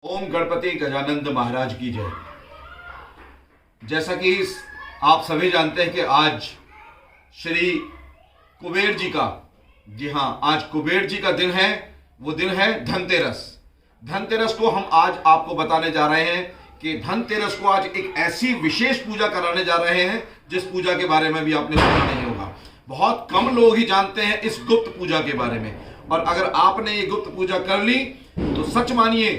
ओम गणपति गजानंद महाराज की जय। जैसा कि आप सभी जानते हैं कि आज श्री कुबेर जी का, जी हाँ, आज कुबेर जी का दिन है। वो दिन है धनतेरस। धनतेरस को हम आज आपको बताने जा रहे हैं कि धनतेरस को आज एक ऐसी विशेष पूजा कराने जा रहे हैं जिस पूजा के बारे में भी आपने सुना नहीं होगा। बहुत कम लोग ही जानते हैं इस गुप्त पूजा के बारे में, और अगर आपने ये गुप्त पूजा कर ली तो सच मानिए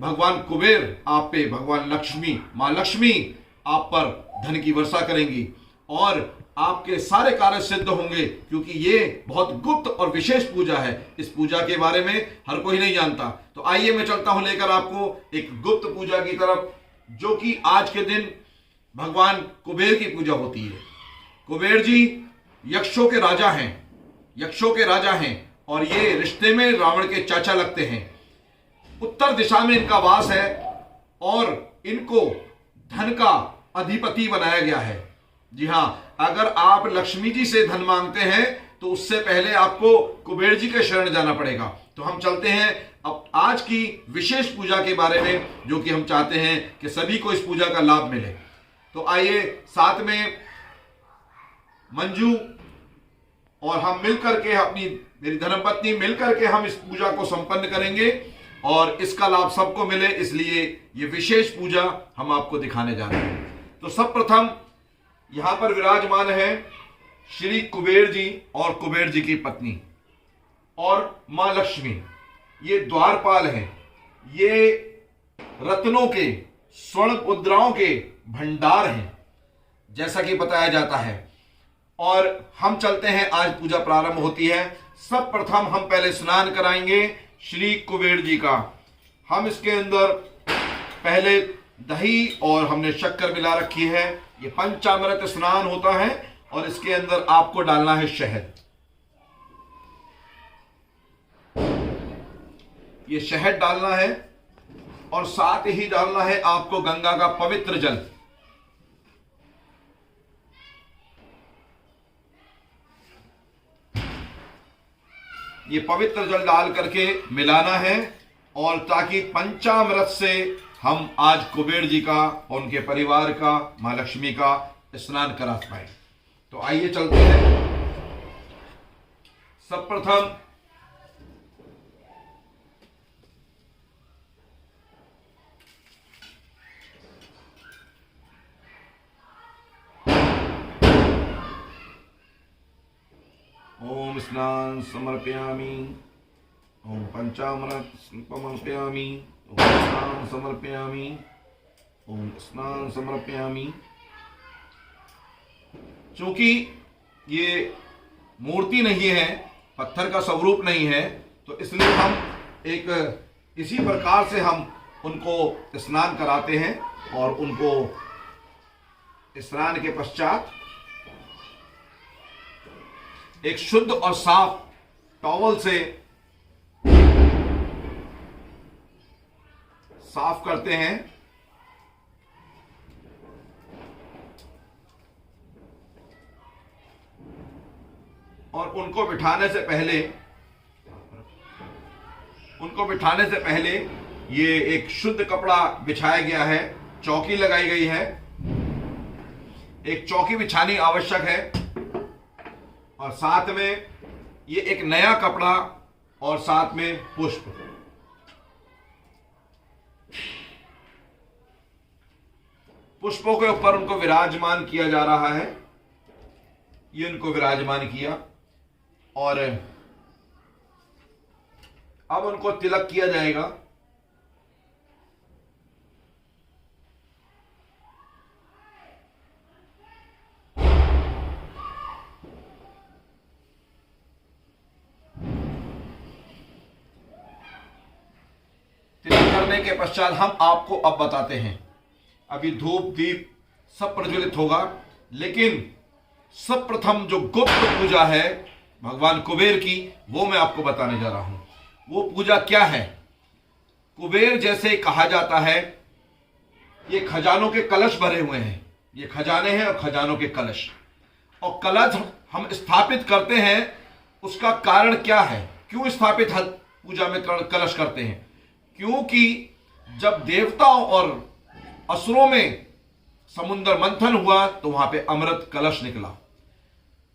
भगवान कुबेर आप पे, भगवान लक्ष्मी, मां लक्ष्मी आप पर धन की वर्षा करेंगी और आपके सारे कार्य सिद्ध होंगे, क्योंकि ये बहुत गुप्त और विशेष पूजा है। इस पूजा के बारे में हर कोई नहीं जानता। तो आइए मैं चलता हूं लेकर आपको एक गुप्त पूजा की तरफ, जो कि आज के दिन भगवान कुबेर की पूजा होती है। कुबेर जी यक्षों के राजा हैं, यक्षों के राजा हैं, और ये रिश्ते में रावण के चाचा लगते हैं। उत्तर दिशा में इनका वास है और इनको धन का अधिपति बनाया गया है। जी हां, अगर आप लक्ष्मी जी से धन मांगते हैं तो उससे पहले आपको कुबेर जी के शरण जाना पड़ेगा। तो हम चलते हैं अब आज की विशेष पूजा के बारे में, जो कि हम चाहते हैं कि सभी को इस पूजा का लाभ मिले। तो आइए साथ में मंजू और हम मिलकर के, मेरी धर्मपत्नी मिलकर के हम इस पूजा को संपन्न करेंगे और इसका लाभ सबको मिले, इसलिए ये विशेष पूजा हम आपको दिखाने जा रहे हैं। तो सर्वप्रथम यहां पर विराजमान है श्री कुबेर जी और कुबेर जी की पत्नी और मां लक्ष्मी। ये द्वारपाल हैं, ये रत्नों के, स्वर्ण मुद्राओं के भंडार हैं जैसा कि बताया जाता है। और हम चलते हैं, आज पूजा प्रारंभ होती है। सर्वप्रथम हम पहले स्नान कराएंगे श्री कुबेर जी का। हम इसके अंदर पहले दही और हमने शक्कर मिला रखी है। ये पंचामृत स्नान होता है और इसके अंदर आपको डालना है शहद। ये शहद डालना है और साथ ही डालना है आपको गंगा का पवित्र जल। ये पवित्र जल डाल करके मिलाना है, और ताकि पंचामृत से हम आज कुबेर जी का और उनके परिवार का, मां लक्ष्मी का स्नान करा पाए। तो आइए चलते हैं। सर्वप्रथम ओम स्नान समर्पयामि, ओम पंचामृत समर्पयामि, ओम स्नान समर्पयामि, ओम स्नान समर्पयामि। चूंकि ये मूर्ति नहीं है, पत्थर का स्वरूप नहीं है, तो इसलिए हम एक इसी प्रकार से हम उनको स्नान कराते हैं और उनको स्नान के पश्चात एक शुद्ध और साफ टॉवल से साफ करते हैं। और उनको बिठाने से पहले ये एक शुद्ध कपड़ा बिछाया गया है, चौकी लगाई गई है। एक चौकी बिछानी आवश्यक है, और साथ में ये एक नया कपड़ा और साथ में पुष्प। पुष्पों के ऊपर उनको विराजमान किया जा रहा है। ये उनको विराजमान किया और अब उनको तिलक किया जाएगा। तिलक करने के पश्चात हम आपको अब बताते हैं। अभी धूप दीप सब प्रज्वलित होगा, लेकिन सर्वप्रथम जो गुप्त पूजा है भगवान कुबेर की, वो मैं आपको बताने जा रहा हूं। वो पूजा क्या है? कुबेर जैसे कहा जाता है, ये खजानों के कलश भरे हुए हैं। ये खजाने हैं और खजानों के कलश, और कलश हम स्थापित करते हैं। उसका कारण क्या है? क्यों स्थापित पूजा में कलश करते हैं? क्योंकि जब देवताओं और असुरों में समुद्र मंथन हुआ तो वहां पे अमृत कलश निकला।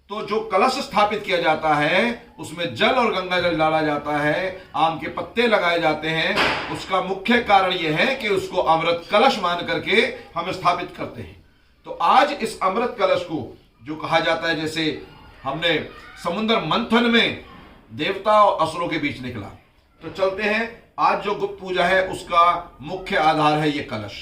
तो जो कलश स्थापित किया जाता है उसमें जल और गंगा जल डाला जाता है, आम के पत्ते लगाए जाते हैं। उसका मुख्य कारण यह है कि उसको अमृत कलश मान करके हम स्थापित करते हैं। तो आज इस अमृत कलश को जो कहा जाता है, जैसे हमने समुद्र मंथन में देवता और असुरों के बीच निकला, तो चलते हैं। आज जो गुप्त पूजा है उसका मुख्य आधार है ये कलश,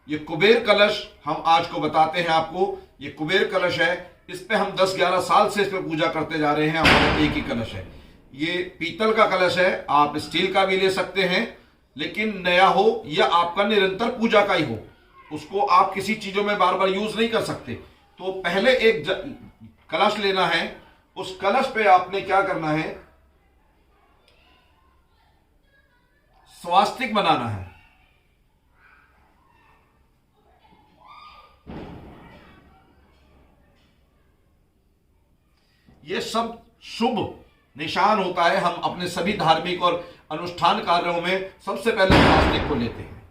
ये कुबेर कलश। हम आज को बताते हैं आपको, ये कुबेर कलश है। इस पे हम 10-11 साल से इस पे पूजा करते जा रहे हैं। हमारा एक ही कलश है, ये पीतल का कलश है। आप स्टील का भी ले सकते हैं, लेकिन नया हो या आपका निरंतर पूजा का ही हो, उसको आप किसी चीजों में बार बार यूज नहीं कर सकते। तो पहले एक कलश लेना है। उस कलश पे आपने क्या करना है, स्वास्तिक बनाना है। ये सब शुभ निशान होता है। हम अपने सभी धार्मिक और अनुष्ठान कार्यों में सबसे पहले स्वास्तिक को लेते हैं।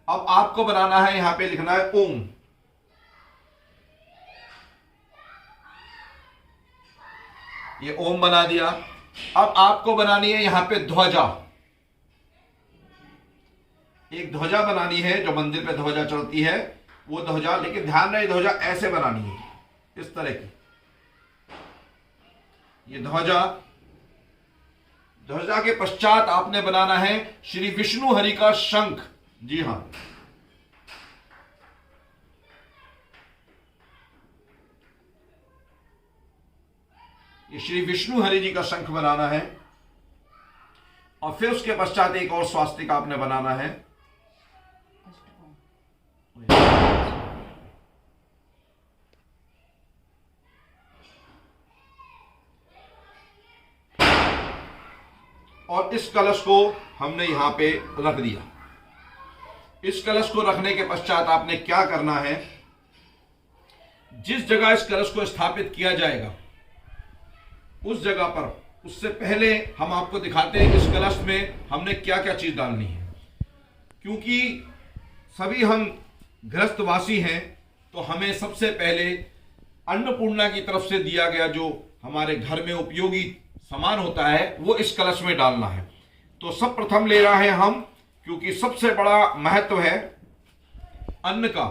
अब आपको बनाना है, यहां पे लिखना है ओम। ये ओम बना दिया। अब आपको बनानी है यहां पे ध्वजा। एक ध्वजा बनानी है, जो मंदिर पे ध्वजा चलती है वो ध्वजा, लेकिन ध्यान रहे ध्वजा ऐसे बनानी है, इस तरह की। ये ध्वजा, ध्वजा के पश्चात आपने बनाना है श्री विष्णु हरि का शंख। जी हां, ये श्री विष्णु हरि जी का शंख बनाना है। और फिर उसके पश्चात एक और स्वास्तिक आपने बनाना है। और इस कलश को हमने यहां पे रख दिया। इस कलश को रखने के पश्चात आपने क्या करना है, जिस जगह इस कलश को स्थापित किया जाएगा उस जगह पर, उससे पहले हम आपको दिखाते हैं इस कलश में हमने क्या क्या चीज डालनी है। क्योंकि सभी हम गृहस्थवासी हैं, तो हमें सबसे पहले अन्नपूर्णा की तरफ से दिया गया जो हमारे घर में उपयोगी सामान होता है वो इस कलश में डालना है। तो सब प्रथम ले रहा है हम, क्योंकि सबसे बड़ा महत्व है अन्न का।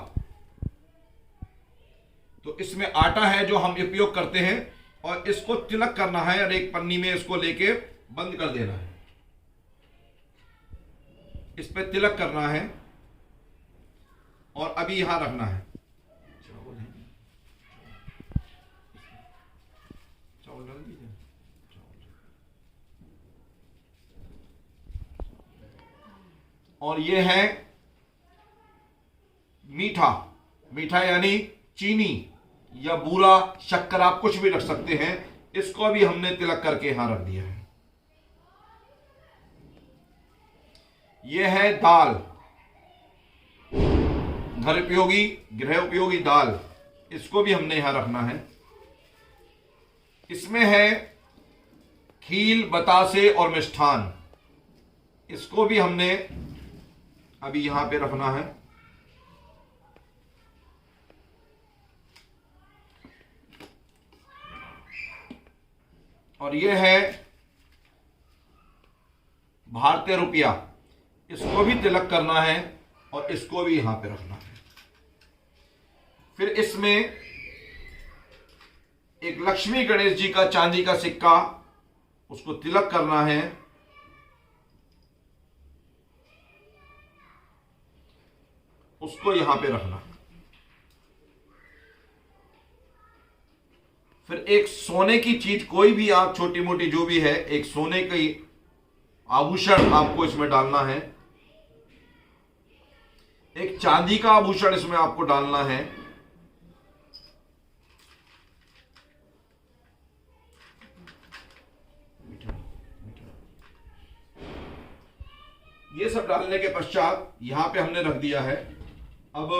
तो इसमें आटा है जो हम उपयोग करते हैं, और इसको तिलक करना है और एक पन्नी में इसको लेके बंद कर देना है। इस पे तिलक करना है और अभी यहां रखना है। चावल डाल दीजिए। और ये है मीठा, मीठा यानी चीनी या बूरा, शक्कर, आप कुछ भी रख सकते हैं। इसको भी हमने तिलक करके यहां रख दिया है। यह है दाल, घर उपयोगी, गृह उपयोगी दाल, इसको भी हमने यहां रखना है। इसमें है खील, बतासे और मिष्ठान, इसको भी हमने अभी यहां पे रखना है। और यह है भारतीय रुपया, इसको भी तिलक करना है और इसको भी यहां पे रखना है। फिर इसमें एक लक्ष्मी गणेश जी का चांदी का सिक्का, उसको तिलक करना है। उसको यहां पे रखना। फिर एक सोने की चीज, कोई भी आप छोटी मोटी जो भी है, एक सोने की आभूषण आपको इसमें डालना है। एक चांदी का आभूषण इसमें आपको डालना है। ये सब डालने के पश्चात यहां पे हमने रख दिया है। अब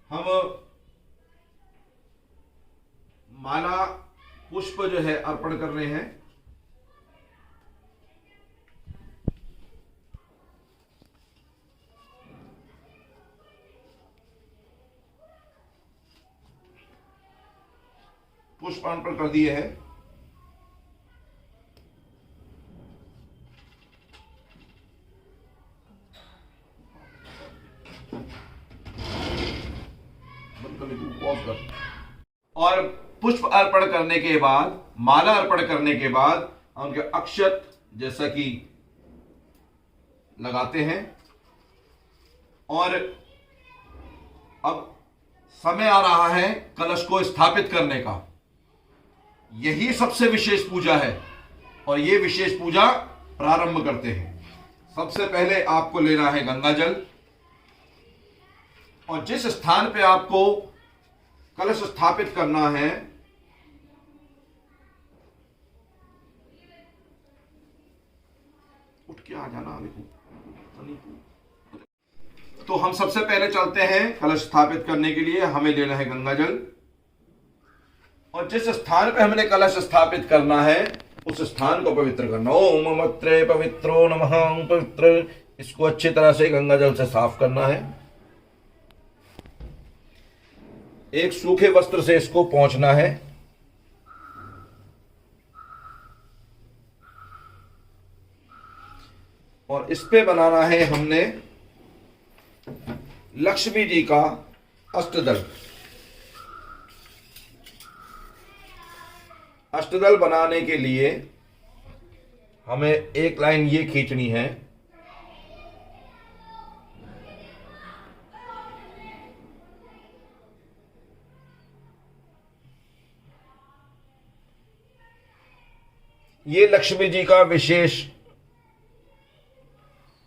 हम माला पुष्प जो है अर्पण कर रहे हैं। पुष्प अर्पण कर दिए हैं। और पुष्प अर्पण करने के बाद, माला अर्पण करने के बाद उनके अक्षत जैसा कि लगाते हैं। और अब समय आ रहा है कलश को स्थापित करने का। यही सबसे विशेष पूजा है और ये विशेष पूजा प्रारंभ करते हैं। सबसे पहले आपको लेना है गंगा जल, और जिस स्थान पे आपको कलश स्थापित करना है उठ के आ जाना। तो हम सबसे पहले चलते हैं कलश स्थापित करने के लिए। हमें लेना है गंगा जल, और जिस स्थान पे हमने कलश स्थापित करना है उस स्थान को पवित्र करना। ओम मत्रे पवित्रो नमः। ओम पवित्र, इसको अच्छी तरह से गंगा जल से साफ करना है। एक सूखे वस्त्र से इसको पोंछना है। और इस पे बनाना है हमने लक्ष्मी जी का अष्टदल। अष्टदल बनाने के लिए हमें एक लाइन ये खींचनी है। ये लक्ष्मी जी का विशेष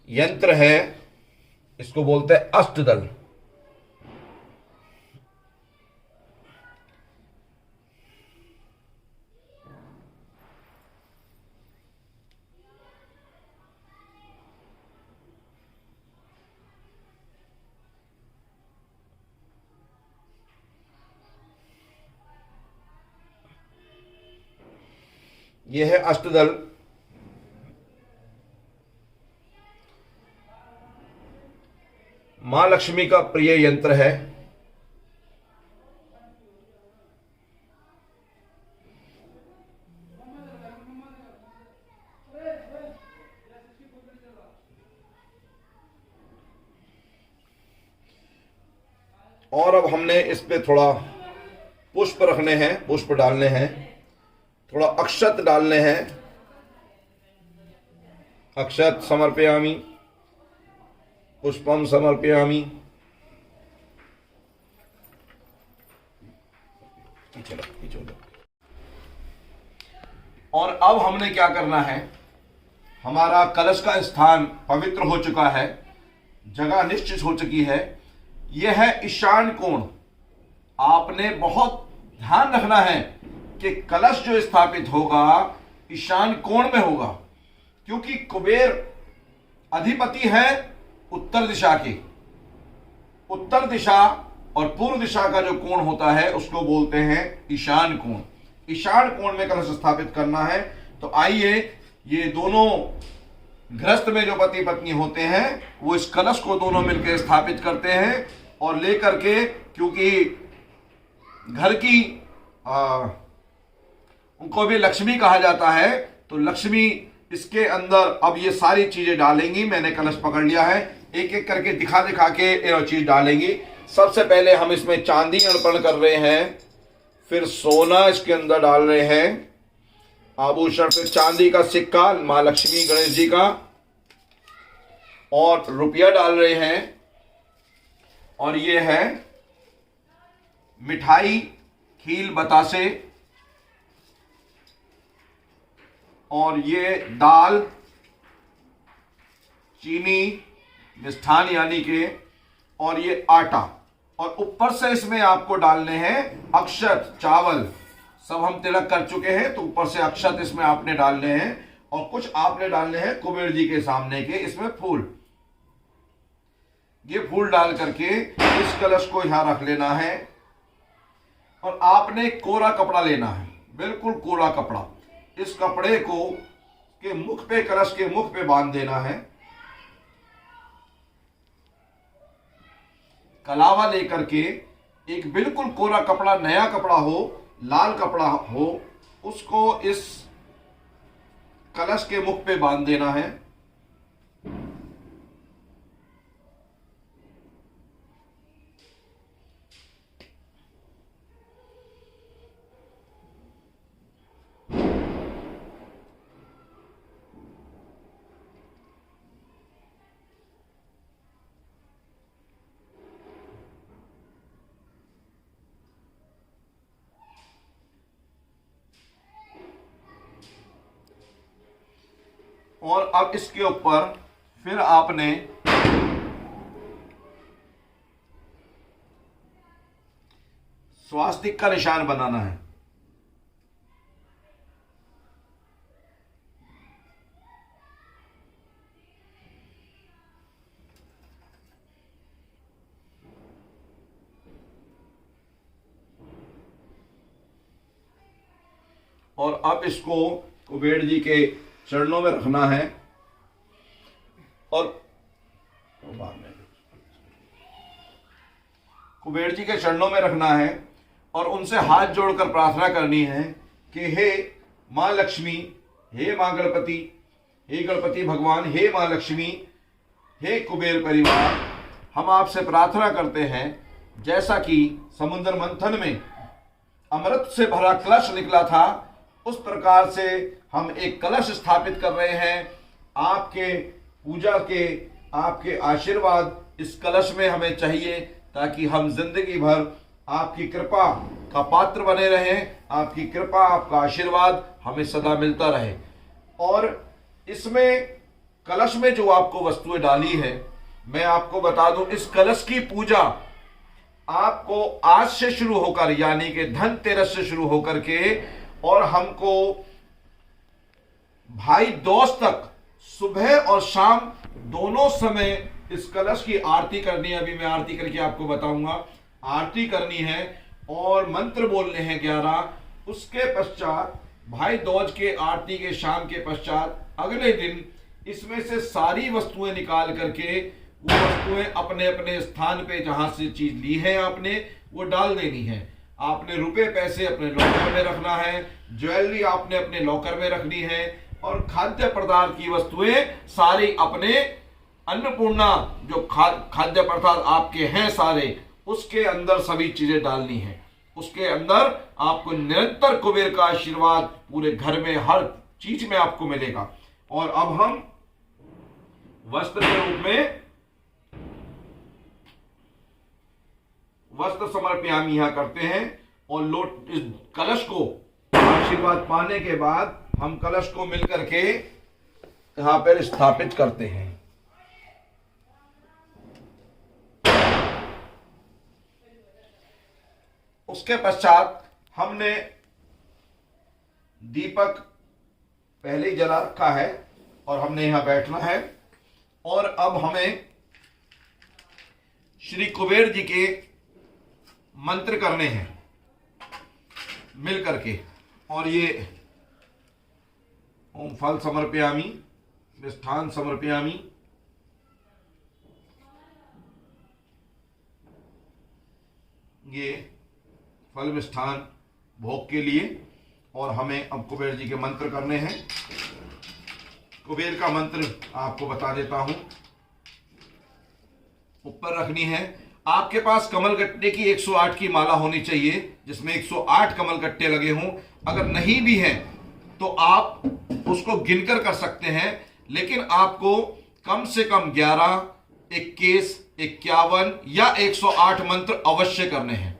यंत्र है, इसको बोलते हैं अष्टदल। यह है अष्टदल। मां लक्ष्मी का प्रिय यंत्र है। और अब हमने इस पे थोड़ा पुष्प रखने हैं, पुष्प डालने हैं, थोड़ा अक्षत डालने हैं। अक्षत समर्पयामि, पुष्पम समर्पयामि। और अब हमने क्या करना है, हमारा कलश का स्थान पवित्र हो चुका है, जगह निश्चित हो चुकी है। यह है ईशान कोण। आपने बहुत ध्यान रखना है कि कलश जो स्थापित होगा ईशान कोण में होगा, क्योंकि कुबेर अधिपति है उत्तर दिशा की। उत्तर दिशा और पूर्व दिशा का जो कोण होता है उसको बोलते हैं ईशान कोण। ईशान कोण में कलश स्थापित करना है। तो आइए, ये दोनों गृहस्थ में जो पति पत्नी होते हैं वो इस कलश को दोनों मिलकर स्थापित करते हैं और लेकर के, क्योंकि घर की उनको भी लक्ष्मी कहा जाता है, तो लक्ष्मी इसके अंदर अब ये सारी चीजें डालेंगी। मैंने कलश पकड़ लिया है, एक एक करके दिखा दिखा के ये चीज डालेंगी। सबसे पहले हम इसमें चांदी अर्पण कर रहे हैं, फिर सोना इसके अंदर डाल रहे हैं, आभूषण, फिर चांदी का सिक्का मां लक्ष्मी गणेश जी का, और रुपया डाल रहे हैं। और ये है मिठाई, खील, बतासे, और ये दाल, चीनी, मिष्ठान यानी के, और ये आटा। और ऊपर से इसमें आपको डालने हैं अक्षत, चावल। सब हम तिलक कर चुके हैं, तो ऊपर से अक्षत इसमें आपने डालने हैं, और कुछ आपने डालने हैं कुबेर जी के सामने के इसमें फूल। ये फूल डाल करके इस कलश को यहां रख लेना है। और आपने कोरा कपड़ा लेना है, बिल्कुल कोरा कपड़ा। इस कपड़े को के मुख पे, कलश के मुख पे बांध देना है। कलावा लेकर के, एक बिल्कुल कोरा कपड़ा, नया कपड़ा हो, लाल कपड़ा हो उसको इस कलश के मुख पे बांध देना है। और अब इसके ऊपर फिर आपने स्वास्तिक का निशान बनाना है। और अब इसको कुबेर जी के चरणों में रखना है और कुबेर जी के चरणों में रखना है और उनसे हाथ जोड़कर प्रार्थना करनी है कि हे मां लक्ष्मी, हे मां गणपति, हे गणपति भगवान, हे मां लक्ष्मी, हे कुबेर परिवार, हम आपसे प्रार्थना करते हैं जैसा कि समुद्र मंथन में अमृत से भरा कलश निकला था उस प्रकार से हम एक कलश स्थापित कर रहे हैं। आपके पूजा के, आपके आशीर्वाद इस कलश में हमें चाहिए ताकि हम जिंदगी भर आपकी कृपा का पात्र बने रहें। आपकी कृपा, आपका आशीर्वाद हमें सदा मिलता रहे। और इसमें कलश में जो आपको वस्तुएं डाली है, मैं आपको बता दूं, इस कलश की पूजा आपको आज से शुरू होकर यानी कि धनतेरस से शुरू होकर के और हमको भाई दूज तक सुबह और शाम दोनों समय इस कलश की आरती करनी है। अभी मैं आरती करके आपको बताऊंगा। आरती करनी है और मंत्र बोलने हैं 11। उसके पश्चात भाई दूज के आरती के शाम के पश्चात अगले दिन इसमें से सारी वस्तुएं निकाल करके वो वस्तुएं अपने अपने स्थान पे जहां से चीज ली है आपने वो डाल देनी है। आपने रुपए पैसे अपने लॉकर में रखना है, ज्वेलरी आपने अपने लॉकर में रखनी है और खाद्य पदार्थ की वस्तुएं सारी अपने अन्नपूर्णा जो खाद्य पदार्थ आपके हैं सारे उसके अंदर सभी चीजें डालनी है। उसके अंदर आपको निरंतर कुबेर का आशीर्वाद पूरे घर में हर चीज में आपको मिलेगा। और अब हम वस्त्र के रूप में वस्त्र समर्पयामी यहां करते हैं और इस कलश को आशीर्वाद पाने के बाद हम कलश को मिलकर के यहां पर स्थापित करते हैं। उसके पश्चात हमने दीपक पहले ही जला रखा है और हमने यहां बैठना है। और अब हमें श्री कुबेर जी के मंत्र करने हैं मिल करके। और ये ओम फल समर्पयामी, मिष्ठान समर्पयामी, ये फल मिष्ठान भोग के लिए। और हमें अब कुबेर जी के मंत्र करने हैं। कुबेर का मंत्र आपको बता देता हूं। ऊपर रखनी है। आपके पास कमल गट्टे की 108 की माला होनी चाहिए जिसमें 108 कमल गट्टे लगे हों। अगर नहीं भी है तो आप उसको गिनकर कर सकते हैं, लेकिन आपको कम से कम 11, 21, 51 या 108 मंत्र अवश्य करने हैं।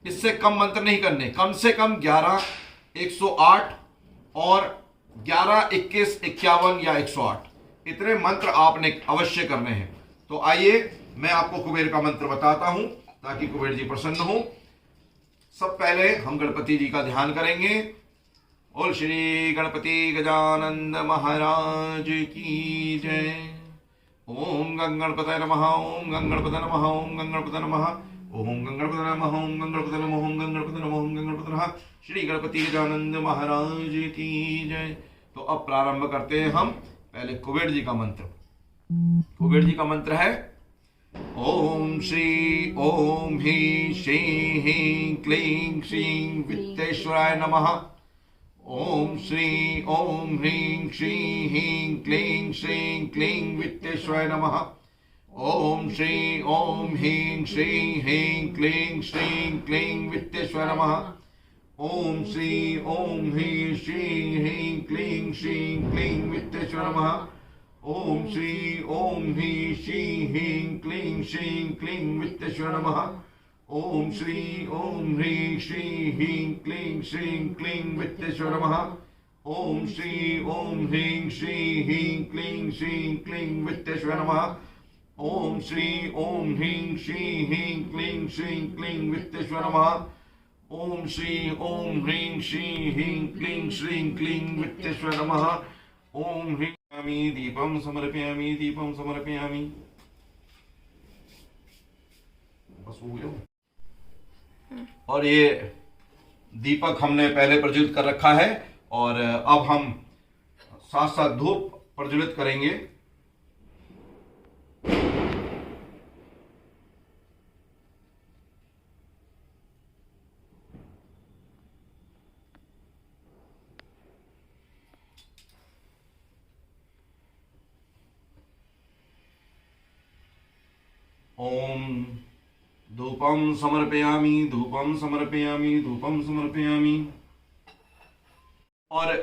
इससे कम मंत्र नहीं करने। कम से कम 11, 108 और 11, 21, 51 या 108 इतने मंत्र आपने अवश्य करने हैं। तो आइए मैं आपको कुबेर का मंत्र बताता हूं ताकि कुबेर जी प्रसन्न हो। सब पहले हम गणपति जी का ध्यान करेंगे। बोल श्री गणपति गजानंद महाराज की जय। ओम गंगणपतये नमः, ओम गंगणपतये नमः, ओम गंगणपतये नमः, ओम गंगणपतये नमः, ओम गंगणपतये नमः, ओम गंगणपतये नमः, ओम गंगणपतये नमः। श्री गणपति गजानंद महाराज की जय। तो अब प्रारंभ करते हैं हम पहले कुबेर जी का मंत्र। कुबेर जी का मंत्र है ओम श्री ओम ह्रीं श्रीं ह्रीं क्लीं श्रीं वित्तेश्वराय नमः। ओम श्री ओम ह्रीं श्रीं ह्रीं क्लीं श्रीं क्लीं वित्तेश्वराय नमः। ओम श्री ओम ह्रीं श्रीं ह्रीं क्लीं श्रीं क्लीं वित्तेश्वराय नमः। ओम श्री ओम ह्रीं श्रीं ह्रीं क्लीं श्रीं क्लीं वित्तेश्वराय नमः। ओम श्री ओम ह्रीं श्रीं ह्रीं क्लीं श्रीं क्लीं वित्तेश्वराय नमः। ओम श्री ओम ह्रीं श्रीं ह्रीं क्लीं श्रीं क्लीं वित्तेश्वराय नमः। ओम श्री ओम ह्रीं श्रीं ह्रीं क्लीं श्रीं क्लीं वित्तेश्वराय नमः। ओम श्री ओम ह्रीं श्रीं ह्रीं क्लीं श्रीं क्लीं वित्तेश्वराय नमः। ओम श्री ओम ह्रीं श्रीं ह्रीं क्लीं श्रीं क्लीं वित्तेश्वराय नमः। ओम ह्रीं दीपम समर्पयामि दीपम समर्पयामि। बस हो गया। और ये दीपक हमने पहले प्रज्वलित कर रखा है और अब हम साथ साथ धूप प्रज्वलित करेंगे। ओम धूपम समर्पयामि धूपम समर्पयामि धूपम समर्पयामि। और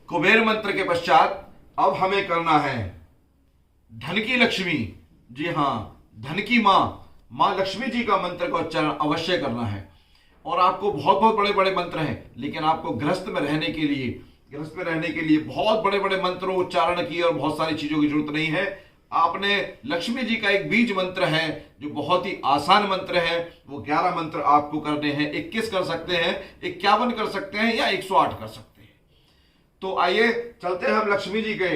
कुबेर मंत्र के पश्चात अब हमें करना है धन की लक्ष्मी, जी हां धन की मां लक्ष्मी जी का मंत्र का उच्चारण अवश्य करना है। और आपको बहुत बहुत बड़े बड़े मंत्र हैं, लेकिन आपको गृहस्थ में रहने के लिए बहुत बड़े बड़े मंत्रों उच्चारण की और बहुत सारी चीजों की जरूरत नहीं है। आपने लक्ष्मी जी का एक बीज मंत्र है जो बहुत ही आसान मंत्र है, वो 11 मंत्र आपको करने हैं। 21 कर सकते हैं, 51 कर सकते हैं या 108 कर सकते हैं। तो आइए चलते हैं हम लक्ष्मी जी के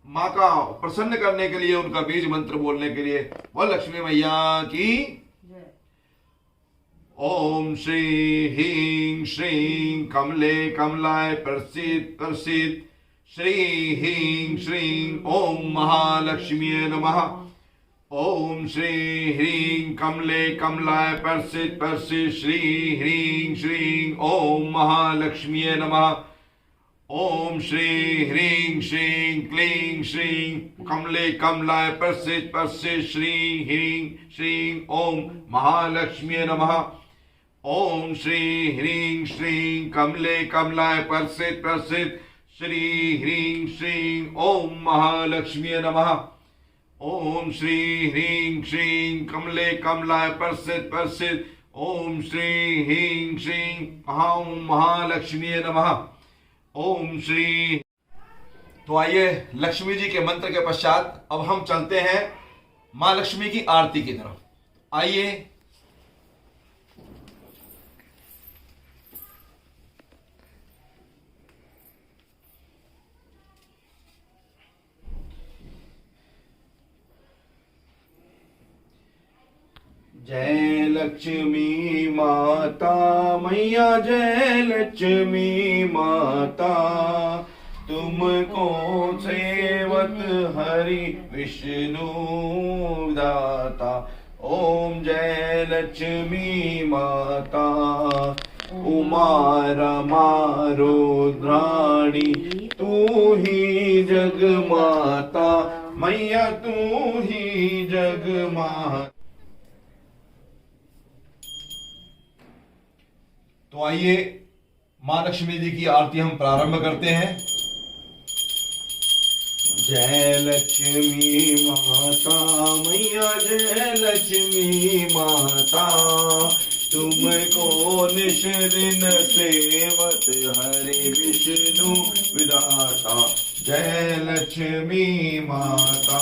मां का प्रसन्न करने के लिए, उनका बीज मंत्र बोलने के लिए। वो लक्ष्मी मैया की। ओम श्री ह्रीं श्रीं कमले कमलाय प्रसीद प्रसीद श्री ह्रीं श्रीं ओम महालक्ष्मीये नमः। ओम श्री ह्रीं कमले कमलाय प्रसीद प्रसीद श्री ह्रीं श्रीं ओम महालक्ष्मीये नमः। ओम श्री ह्रीं श्रीं क्लीं श्रीं कमले कमलाय प्रसीद प्रसीद श्री ह्रीं श्रीं ओम महालक्ष्मीये नमः। ओम श्री ह्रीं श्रीं कमले कमलाय प्रसीद प्रसीद श्री ह्रीं श्रीं ओम महालक्ष्मीये नमः। ओम श्री ह्रीं श्रीं कमले कमलाय प्रसीद प्रसीद ओम श्री ह्रीं श्रीं ओम महालक्ष्मीये नमः। ओम श्री। तो आइए लक्ष्मी जी के मंत्र के पश्चात अब हम चलते हैं मां लक्ष्मी की आरती की तरफ। आइए। जय लक्ष्मी माता मैया जय लक्ष्मी माता, तुमको सेवत हरि विष्णु दाता। ओम जय लक्ष्मी माता उमा रमा रुद्राणी, तू ही जग माता मैया तू ही जग माता। तो आइए मां लक्ष्मी जी की आरती हम प्रारंभ करते हैं। जय लक्ष्मी माता मैया जय लक्ष्मी माता, तुमको निश दिन सेवत हरि विष्णु विधाता। जय लक्ष्मी माता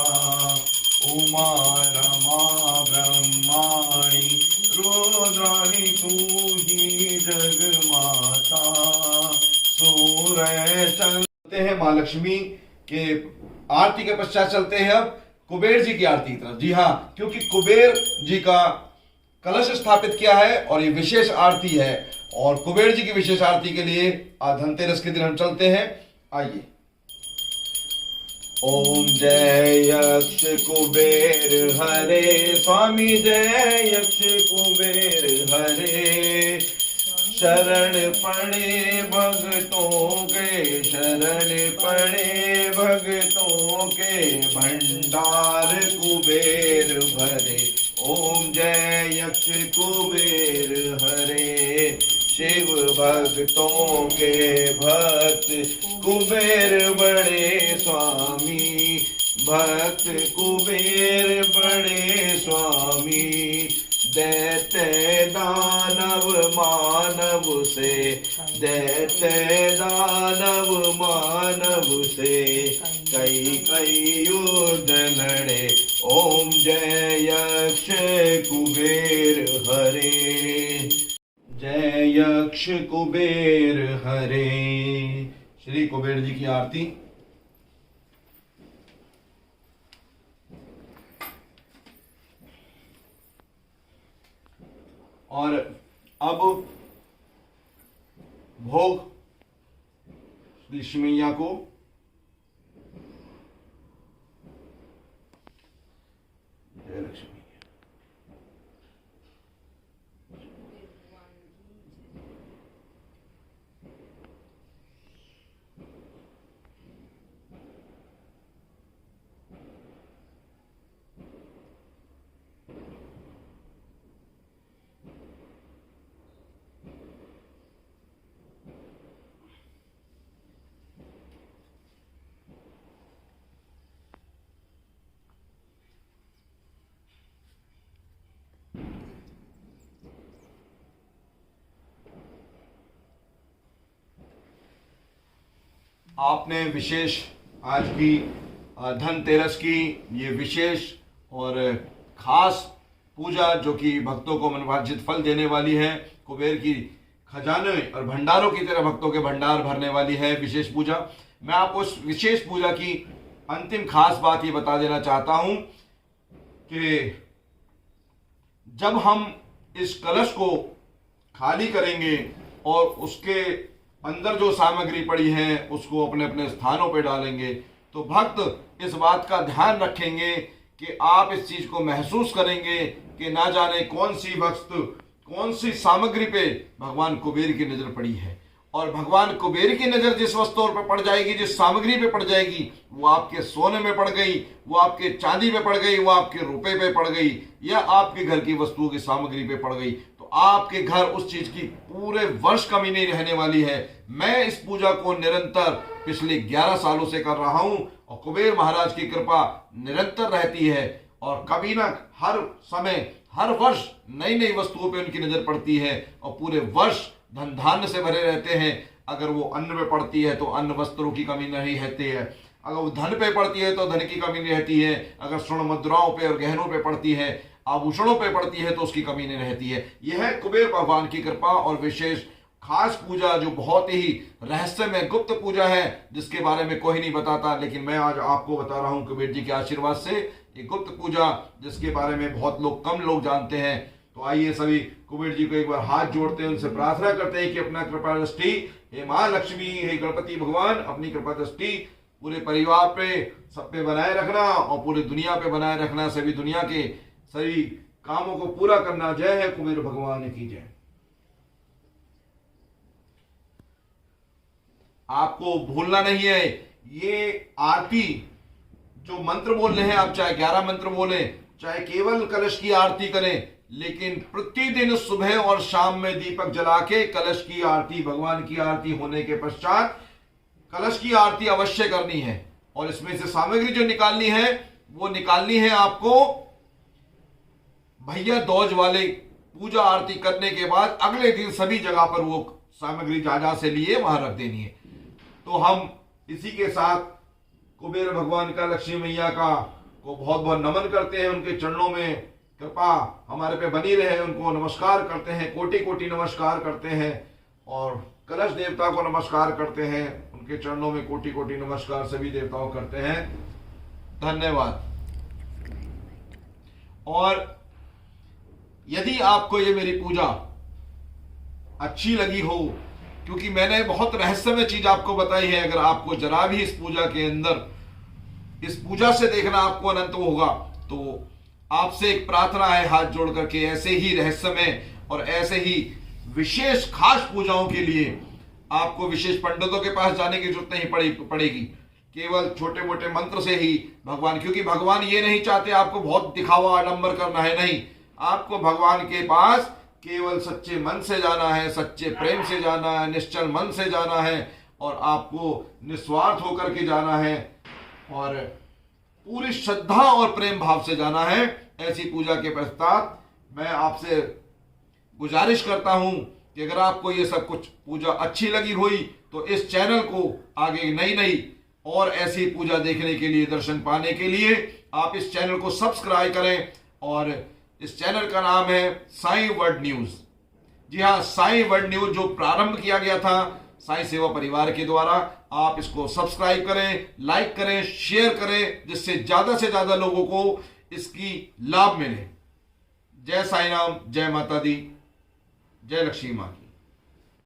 उमा रमा ब्रह्माणी, रुद्राणी तू ही जग माता। सूर्य चलते हैं मां लक्ष्मी के आरती के पश्चात चलते हैं अब कुबेर जी की आरती की तरफ। जी हाँ, क्योंकि कुबेर जी का कलश स्थापित किया है और ये विशेष आरती है, और कुबेर जी की विशेष आरती के लिए आज धनतेरस के दिन हम चलते हैं। आइए। ओम जय यक्ष कुबेर हरे स्वामी जय यक्ष कुबेर हरे। शरण पड़े भक्तों के शरण पड़े भक्तों के भंडार कुबेर भरे। ओम जय यक्ष कुबेर हरे। शिव भक्तों के भक्त कुबेर बड़े स्वामी। भक्त कुबेर बड़े स्वामी। दैत्य दानव मानव से दैत्य दानव मानव से कई युद्ध लड़े। ओम जय यक्ष कुबेर हरे। जय यक्ष कुबेर हरे। श्री कुबेर जी की आरती। और अब भोग श्री लक्ष्मी मैया को जय लक्ष्मी। आपने विशेष आज की धनतेरस की ये विशेष और खास पूजा जो कि भक्तों को मनवांछित फल देने वाली है, कुबेर की खजाने और भंडारों की तरह भक्तों के भंडार भरने वाली है विशेष पूजा। मैं आपको उस विशेष पूजा की अंतिम खास बात ये बता देना चाहता हूं कि जब हम इस कलश को खाली करेंगे और उसके अंदर जो सामग्री पड़ी है उसको अपने अपने स्थानों पे डालेंगे, तो भक्त इस बात का ध्यान रखेंगे कि आप इस चीज को महसूस करेंगे कि ना जाने कौन सी सामग्री पे भगवान कुबेर की नजर पड़ी है। और भगवान कुबेर की नजर जिस वस्तुओं पर पड़ जाएगी, जिस सामग्री पे पड़ जाएगी, वो आपके सोने में पड़ गई, वो आपके चांदी पे पड़ गई, वो आपके रुपए पे पड़ गई, या आपके घर की वस्तुओं की सामग्री पे पड़ गई, तो आपके घर उस चीज की पूरे वर्ष कमी नहीं रहने वाली है। मैं इस पूजा को निरंतर पिछले 11 सालों से कर रहा हूं और कुबेर महाराज की कृपा निरंतर रहती है और कभी ना हर समय हर वर्ष नई नई वस्तुओं पे उनकी नजर पड़ती है और पूरे वर्ष धन धान्य से भरे रहते हैं। अगर वो अन्न पे पड़ती है तो अन्न वस्त्रों की कमी नहीं रहती है, अगर वो धन पे पड़ती है तो धन की कमी नहीं रहती है, अगर स्वर्ण मुद्राओं पे और गहनों पे पड़ती है, आभूषणों पे पड़ती है तो उसकी कमी नहीं रहती है। यह है कुबेर भगवान की कृपा और विशेष खास पूजा जो बहुत ही रहस्यमय गुप्त पूजा है, जिसके बारे में कोई नहीं बताता, लेकिन मैं आज आपको बता रहा हूं कुबेर जी के आशीर्वाद से ये गुप्त पूजा जिसके बारे में बहुत कम लोग जानते हैं। तो आइए सभी कुबेर जी को एक बार हाथ जोड़ते हैं, उनसे प्रार्थना करते हैं कि अपना कृपा दृष्टि, हे मां लक्ष्मी, हे गणपति भगवान, अपनी कृपा दृष्टि पूरे परिवार पे सब पे बनाए रखना और पूरी दुनिया पे बनाए रखना, सभी दुनिया के सभी कामों को पूरा करना। जय है कुबेर भगवान की जय। आपको भूलना नहीं है, ये आरती जो मंत्र बोल रहे हैं, आप चाहे 11 मंत्र बोले, चाहे केवल कलश की आरती करें, लेकिन प्रतिदिन सुबह और शाम में दीपक जला के कलश की आरती, भगवान की आरती होने के पश्चात कलश की आरती अवश्य करनी है। और इसमें से सामग्री जो निकालनी है वो निकालनी है आपको भैया दौज वाले पूजा आरती करने के बाद अगले दिन सभी जगह पर वो सामग्री जहां से लिए वहां रख देनी है। तो हम इसी के साथ कुबेर भगवान का, लक्ष्मी मैया का को बहुत बहुत नमन करते हैं, उनके चरणों में कृपा हमारे पे बनी रहे, उनको नमस्कार करते हैं, कोटि कोटि नमस्कार करते हैं और कलश देवता को नमस्कार करते हैं, उनके चरणों में कोटि कोटि नमस्कार सभी देवताओं करते हैं। धन्यवाद। और यदि आपको ये मेरी पूजा अच्छी लगी हो, क्योंकि मैंने बहुत रहस्यमय चीज आपको बताई है, अगर आपको जरा भी इस पूजा के अंदर इस पूजा से देखना आपको अनंत होगा। तो आपसे एक प्रार्थना है हाथ जोड़ करके, ऐसे ही रहस्यमय और ऐसे ही विशेष खास पूजाओं के लिए आपको विशेष पंडितों के पास जाने की जरूरत नहीं पड़ेगी। केवल छोटे मोटे मंत्र से ही भगवान, क्योंकि भगवान ये नहीं चाहते आपको बहुत दिखावा आडंबर करना है, नहीं, आपको भगवान के पास केवल सच्चे मन से जाना है, सच्चे प्रेम से जाना है, निश्चल मन से जाना है और आपको निस्वार्थ होकर के जाना है और पूरी श्रद्धा और प्रेम भाव से जाना है। ऐसी पूजा के पश्चात मैं आपसे गुजारिश करता हूं कि अगर आपको ये सब कुछ पूजा अच्छी लगी हुई तो इस चैनल को आगे नई नई और ऐसी पूजा देखने के लिए, दर्शन पाने के लिए आप इस चैनल को सब्सक्राइब करें। और इस चैनल का नाम है साईं वर्ल्ड न्यूज। जी हाँ, साईं वर्ल्ड न्यूज जो प्रारंभ किया गया था साईं सेवा परिवार के द्वारा, आप इसको सब्सक्राइब करें, लाइक करें, शेयर करें, जिससे ज्यादा से ज्यादा लोगों को इसकी लाभ मिले। जय साईं राम, जय माता दी, जय लक्ष्मी मां की।